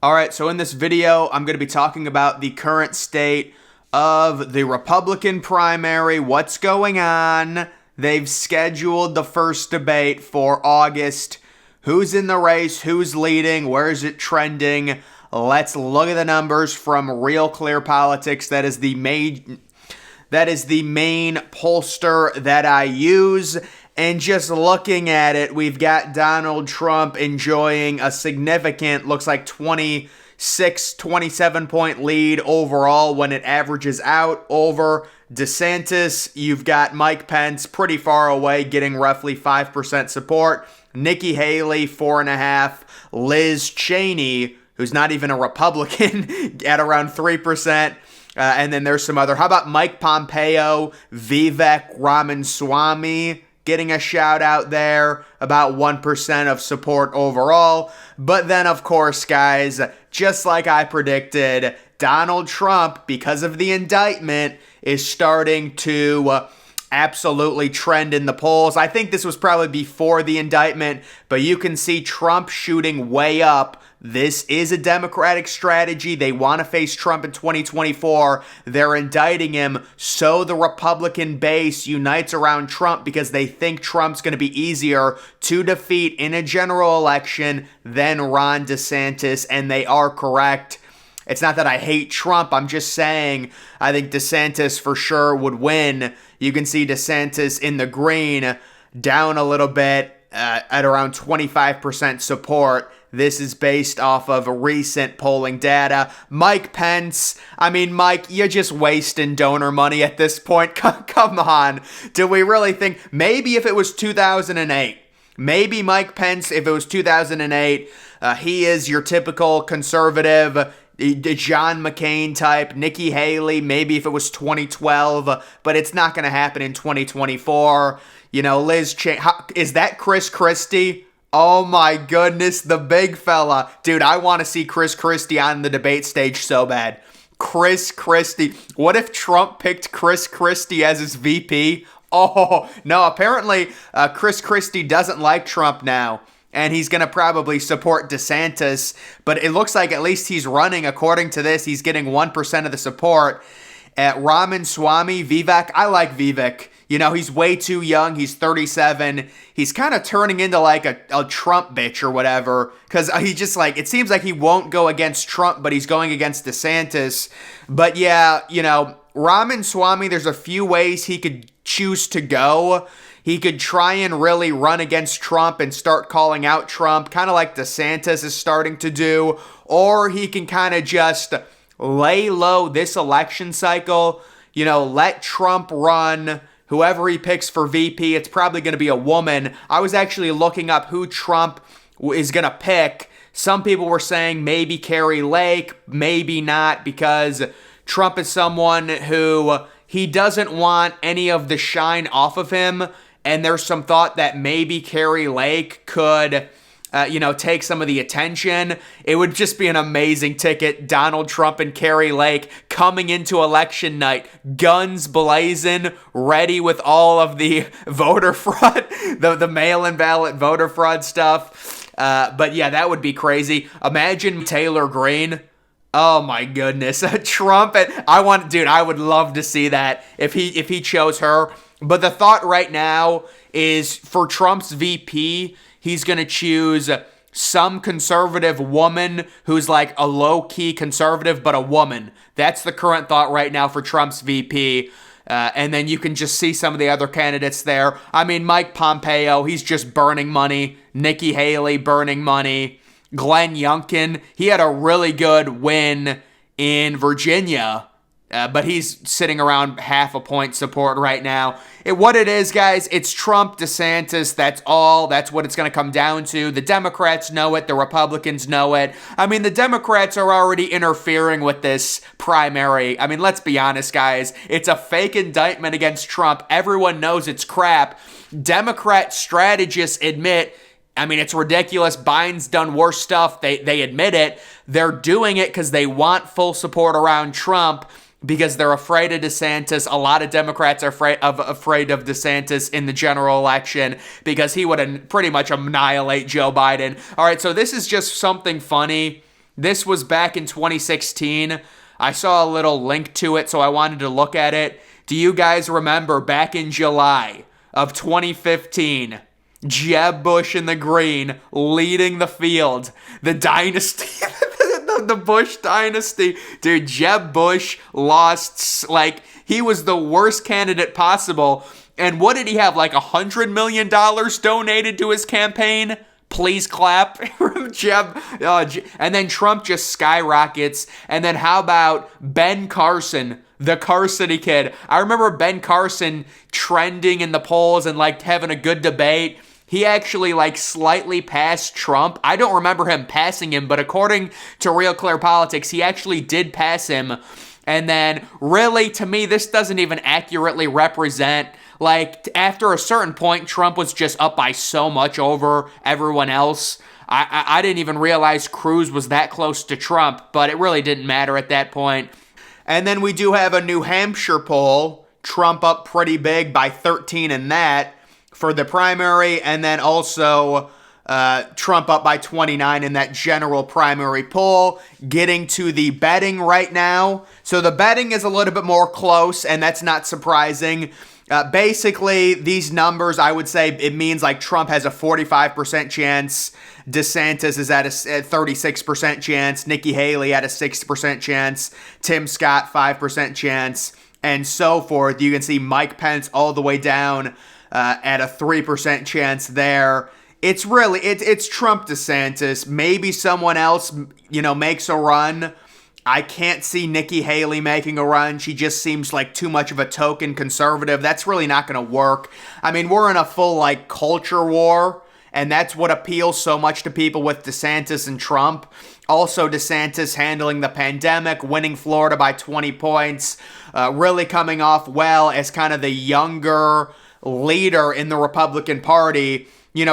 All right, so in this video, I'm going to be talking about the current state of the Republican primary, what's going on. They've scheduled the first debate for August. Who's in the race? Who's leading? Where is it trending? Let's look at the numbers from Real Clear Politics. That is the main pollster that I use. And just looking at it, we've got Donald Trump enjoying a significant, looks like 27 point lead overall when it averages out over DeSantis. You've got Mike Pence pretty far away, getting roughly 5% support. Nikki Haley, 4.5%. Liz Cheney, who's not even a Republican, at around 3%. And then there's some other. How about Mike Pompeo, Vivek Ramaswamy getting a shout out there, about 1% of support overall. But then, of course, guys, just like I predicted, Donald Trump, because of the indictment, is starting to absolutely trend in the polls. I think this was probably before the indictment, but you can see Trump shooting way up. This is a Democratic strategy. They want to face Trump in 2024. They're indicting him so the Republican base unites around Trump because they think Trump's going to be easier to defeat in a general election than Ron DeSantis, and they are correct. It's not that I hate Trump. I'm just saying I think DeSantis for sure would win. You can see DeSantis in the green, down a little bit at around 25% support. This is based off of recent polling data. Mike Pence, Mike, you're just wasting donor money at this point. Come on. Do we really think, maybe if it was 2008, maybe Mike Pence, if it was 2008, he is your typical conservative, John McCain type. Nikki Haley, maybe if it was 2012, but it's not going to happen in 2024. Liz Cheney, is that Chris Christie? Oh my goodness, the big fella. Dude, I want to see Chris Christie on the debate stage so bad. Chris Christie. What if Trump picked Chris Christie as his VP? Oh, no, apparently Chris Christie doesn't like Trump now, and he's going to probably support DeSantis, but it looks like at least he's running. According to this, he's getting 1% of the support. At Ramaswamy, Vivek, I like Vivek. He's way too young. He's 37. He's kind of turning into like a Trump bitch or whatever. Because he just it seems like he won't go against Trump, but he's going against DeSantis. But yeah, Ramaswamy, there's a few ways he could choose to go. He could try and really run against Trump and start calling out Trump, kind of like DeSantis is starting to do. Or he can kind of just lay low this election cycle, let Trump run. Whoever he picks for VP, it's probably going to be a woman. I was actually looking up who Trump is going to pick. Some people were saying maybe Carrie Lake, maybe not, because Trump is someone who he doesn't want any of the shine off of him. And there's some thought that maybe Carrie Lake could take some of the attention. It would just be an amazing ticket. Donald Trump and Carrie Lake coming into election night, guns blazing, ready with all of the voter fraud, the mail-in ballot voter fraud stuff. But yeah, that would be crazy. Imagine Taylor Greene. Oh my goodness. Trump and I would love to see that if he chose her. But the thought right now is for Trump's VP, he's going to choose some conservative woman who's like a low-key conservative, but a woman. That's the current thought right now for Trump's VP. And then you can just see some of the other candidates there. Mike Pompeo, he's just burning money. Nikki Haley, burning money. Glenn Youngkin, he had a really good win in Virginia. But he's sitting around half a point support right now. What it is, guys, it's Trump, DeSantis. That's all. That's what it's going to come down to. The Democrats know it. The Republicans know it. The Democrats are already interfering with this primary. let's be honest, guys. It's a fake indictment against Trump. Everyone knows it's crap. Democrat strategists admit it's ridiculous. Biden's done worse stuff. They admit it. They're doing it because they want full support around Trump, because they're afraid of DeSantis. A lot of Democrats are afraid of DeSantis in the general election because he would pretty much annihilate Joe Biden. All right, so this is just something funny This was back in 2016. I saw a little link to it, so I wanted to look at it. Do you guys remember back in July of 2015, Jeb Bush in the green leading the field, the dynasty, the Bush dynasty? Dude, Jeb Bush lost, like, he was the worst candidate possible. And what did he have, like $100 million donated to his campaign? Please clap. Jeb. And then Trump just skyrockets. And then how about Ben Carson, the Carsony kid? I remember Ben Carson trending in the polls and like having a good debate. He actually like slightly passed Trump. I don't remember him passing him, but according to Real Clear Politics, he actually did pass him. And then really, to me, this doesn't even accurately represent, like, after a certain point, Trump was just up by so much over everyone else. I didn't even realize Cruz was that close to Trump, but it really didn't matter at that point. And then we do have a New Hampshire poll. Trump up pretty big by 13 in that for the primary, and then also Trump up by 29 in that general primary poll. Getting to the betting right now. So the betting is a little bit more close, and that's not surprising. Basically, these numbers, I would say it means like Trump has a 45% chance. DeSantis is at a 36% chance. Nikki Haley at a 6% chance. Tim Scott, 5% chance. And so forth. You can see Mike Pence all the way down at a 3% chance there. It's really, it's Trump, DeSantis. Maybe someone else, makes a run. I can't see Nikki Haley making a run. She just seems like too much of a token conservative. That's really not going to work. I mean, we're in a full, like, culture war, and that's what appeals so much to people with DeSantis and Trump. Also, DeSantis handling the pandemic, winning Florida by 20 points, really coming off well as kind of the younger leader in the Republican Party.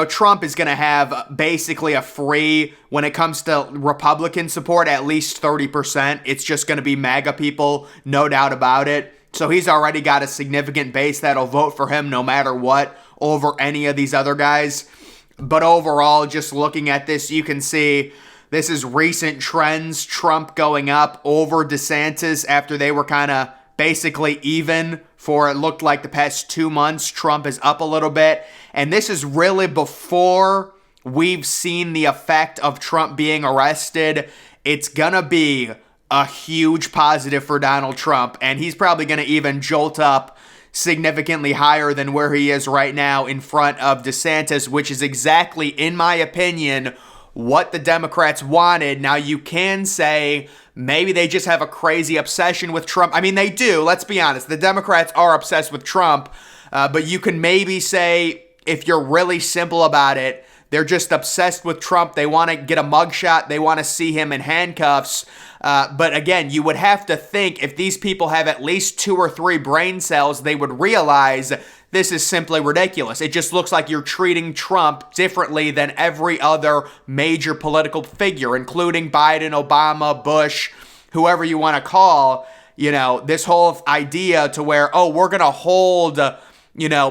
Trump is going to have basically a free, when it comes to Republican support, at least 30%. It's just going to be MAGA people, no doubt about it. So he's already got a significant base that'll vote for him no matter what over any of these other guys. But overall, just looking at this, you can see this is recent trends. Trump going up over DeSantis after they were kind of basically even for it looked like the past 2 months. Trump is up a little bit. And this is really before we've seen the effect of Trump being arrested. It's going to be a huge positive for Donald Trump. And he's probably going to even jolt up significantly higher than where he is right now in front of DeSantis, which is exactly, in my opinion, what the Democrats wanted. Now, you can say maybe they just have a crazy obsession with Trump. I mean, they do. Let's be honest. The Democrats are obsessed with Trump. But you can maybe say, if you're really simple about it, they're just obsessed with Trump. They want to get a mugshot. They want to see him in handcuffs. But again, you would have to think if these people have at least 2 or 3 brain cells, they would realize this is simply ridiculous. It just looks like you're treating Trump differently than every other major political figure, including Biden, Obama, Bush, whoever you want to call. This whole idea to where, we're going to hold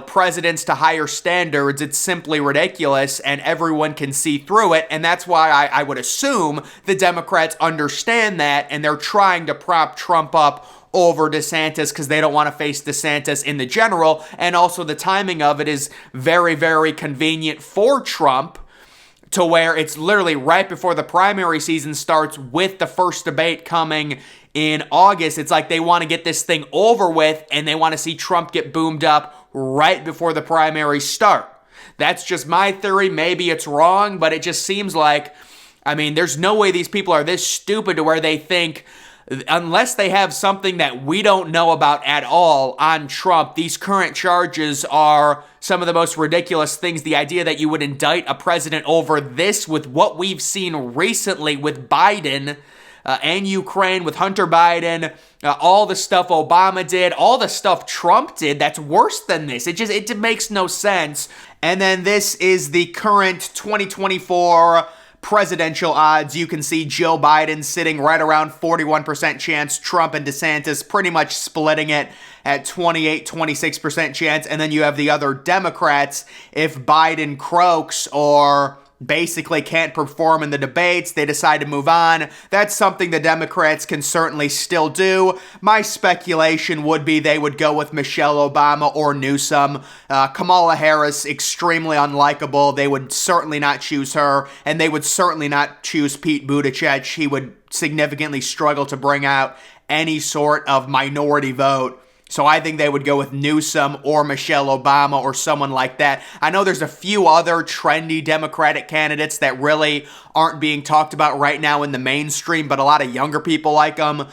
presidents to higher standards, it's simply ridiculous, and everyone can see through it. And that's why I would assume the Democrats understand that, and they're trying to prop Trump up over DeSantis because they don't want to face DeSantis in the general. And also the timing of it is very, very convenient for Trump, to where it's literally right before the primary season starts with the first debate coming in August. It's like they want to get this thing over with, and they want to see Trump get boomed up right before the primaries start. That's just my theory. Maybe it's wrong, but it just seems like, there's no way these people are this stupid to where they think, unless they have something that we don't know about at all on Trump, these current charges are some of the most ridiculous things. The idea that you would indict a president over this with what we've seen recently with Biden and Ukraine, with Hunter Biden, all the stuff Obama did, all the stuff Trump did, that's worse than this. It makes no sense. And then this is the current 2024 presidential odds. You can see Joe Biden sitting right around 41% chance. Trump and DeSantis pretty much splitting it at 26% chance. And then you have the other Democrats. If Biden croaks or basically can't perform in the debates. They decide to move on. That's something the Democrats can certainly still do. My speculation would be they would go with Michelle Obama or Newsom. Kamala Harris, extremely unlikable. They would certainly not choose her, and they would certainly not choose Pete Buttigieg. He would significantly struggle to bring out any sort of minority vote. So I think they would go with Newsom or Michelle Obama or someone like that. I know there's a few other trendy Democratic candidates that really aren't being talked about right now in the mainstream, but a lot of younger people like them.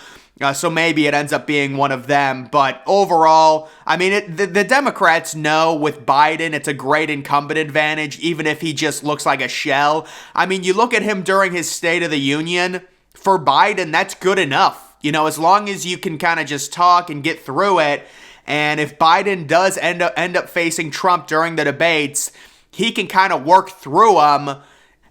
So maybe it ends up being one of them. But overall, I mean, the Democrats know with Biden, it's a great incumbent advantage, even if he just looks like a shell. I mean, you look at him during his State of the Union. For Biden, that's good enough. You know, as long as you can kind of just talk and get through it. And if Biden does end up facing Trump during the debates, he can kind of work through them.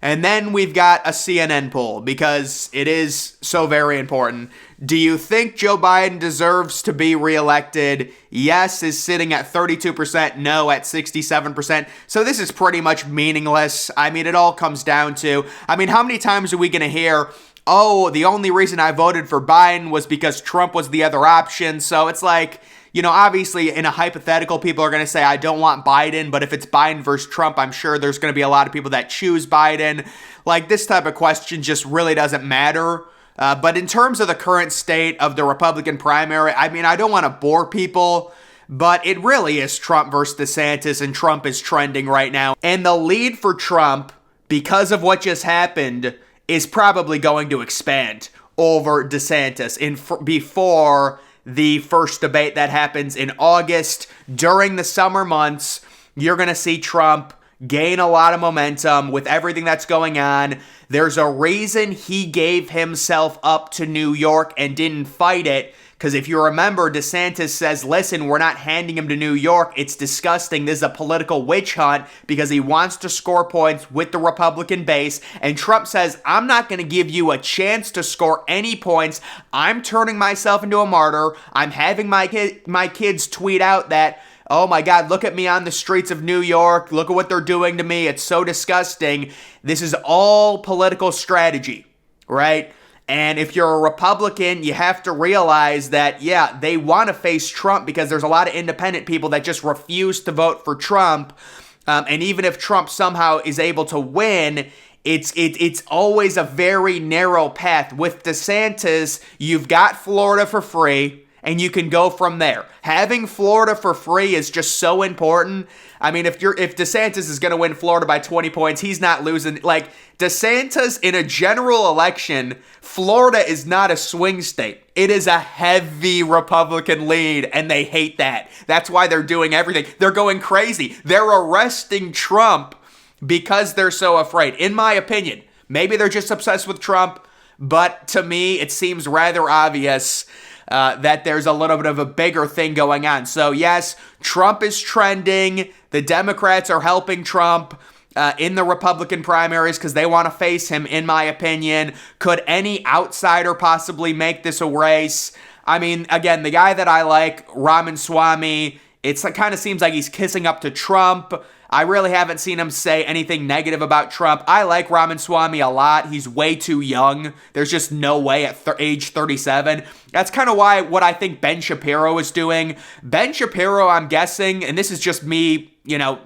And then we've got a CNN poll, because it is so very important. Do you think Joe Biden deserves to be reelected? Yes is sitting at 32%, no at 67%. So this is pretty much meaningless. I mean, it all comes down to, how many times are we going to hear, oh, the only reason I voted for Biden was because Trump was the other option? So it's like, you know, obviously in a hypothetical, people are going to say, I don't want Biden. But if it's Biden versus Trump, I'm sure there's going to be a lot of people that choose Biden. Like, this type of question just really doesn't matter. But in terms of the current state of the Republican primary, I mean, I don't want to bore people, but it really is Trump versus DeSantis, and Trump is trending right now. And the lead for Trump, because of what just happened, is probably going to expand over DeSantis before the first debate that happens in August. During the summer months, you're going to see Trump gain a lot of momentum with everything that's going on. There's a reason he gave himself up to New York and didn't fight it. Because if you remember, DeSantis says, listen, we're not handing him to New York. It's disgusting. This is a political witch hunt, because he wants to score points with the Republican base. And Trump says, I'm not going to give you a chance to score any points. I'm turning myself into a martyr. I'm having my kids tweet out that, oh my God, look at me on the streets of New York. Look at what they're doing to me. It's so disgusting. This is all political strategy, right? And if you're a Republican, you have to realize that, yeah, they want to face Trump because there's a lot of independent people that just refuse to vote for Trump. And even if Trump somehow is able to win, it's always a very narrow path. With DeSantis, you've got Florida for free, and you can go from there. Having Florida for free is just so important. I mean, if DeSantis is going to win Florida by 20 points, he's not losing. Like, DeSantis in a general election, Florida is not a swing state. It is a heavy Republican lead, and they hate that. That's why they're doing everything. They're going crazy. They're arresting Trump because they're so afraid. In my opinion, maybe they're just obsessed with Trump, but to me, it seems rather obvious that there's a little bit of a bigger thing going on. So yes, Trump is trending. The Democrats are helping Trump in the Republican primaries because they want to face him, in my opinion. Could any outsider possibly make this a race? I mean, again, the guy that I like, Ramaswamy, it kind of seems like he's kissing up to Trump. I really haven't seen him say anything negative about Trump. I like Ramaswamy a lot. He's way too young. There's just no way at age 37. That's kind of what I think Ben Shapiro is doing. Ben Shapiro, I'm guessing, and this is just me,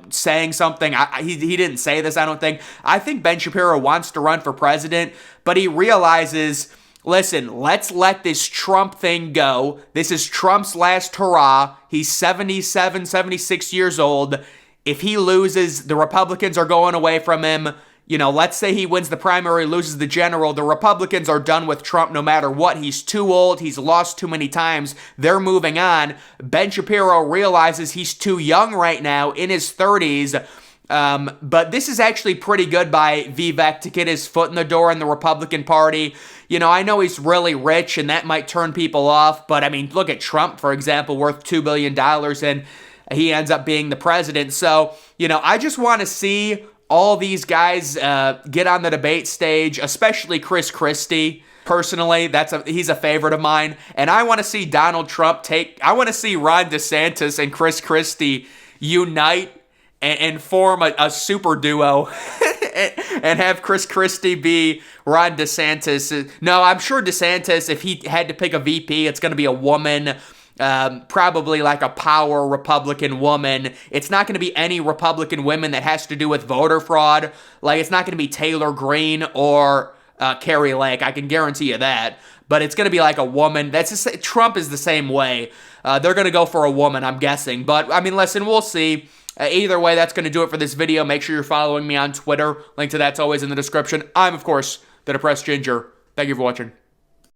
saying something. He didn't say this, I don't think. I think Ben Shapiro wants to run for president, but he realizes, listen, let's let this Trump thing go. This is Trump's last hurrah. He's 77, 76 years old. If he loses, the Republicans are going away from him. Let's say he wins the primary, loses the general. The Republicans are done with Trump no matter what. He's too old. He's lost too many times. They're moving on. Ben Shapiro realizes he's too young right now, in his 30s. But this is actually pretty good by Vivek to get his foot in the door in the Republican Party. I know he's really rich, and that might turn people off. But, I mean, look at Trump, for example, worth $2 billion, and he ends up being the president. So, I just want to see all these guys get on the debate stage, especially Chris Christie. Personally, he's a favorite of mine. And I want to see Donald Trump I want to see Ron DeSantis and Chris Christie unite and form a super duo and have Chris Christie be Ron DeSantis. No, I'm sure DeSantis, if he had to pick a VP, it's going to be a woman. Probably like a power Republican woman. It's not going to be any Republican women that has to do with voter fraud. Like, it's not going to be Taylor Greene or Carrie Lake. I can guarantee you that. But it's going to be like a woman. Trump is the same way. They're going to go for a woman, I'm guessing. But, I mean, listen, we'll see. Either way, that's going to do it for this video. Make sure you're following me on Twitter. Link to that's always in the description. I'm, of course, the Depressed Ginger. Thank you for watching.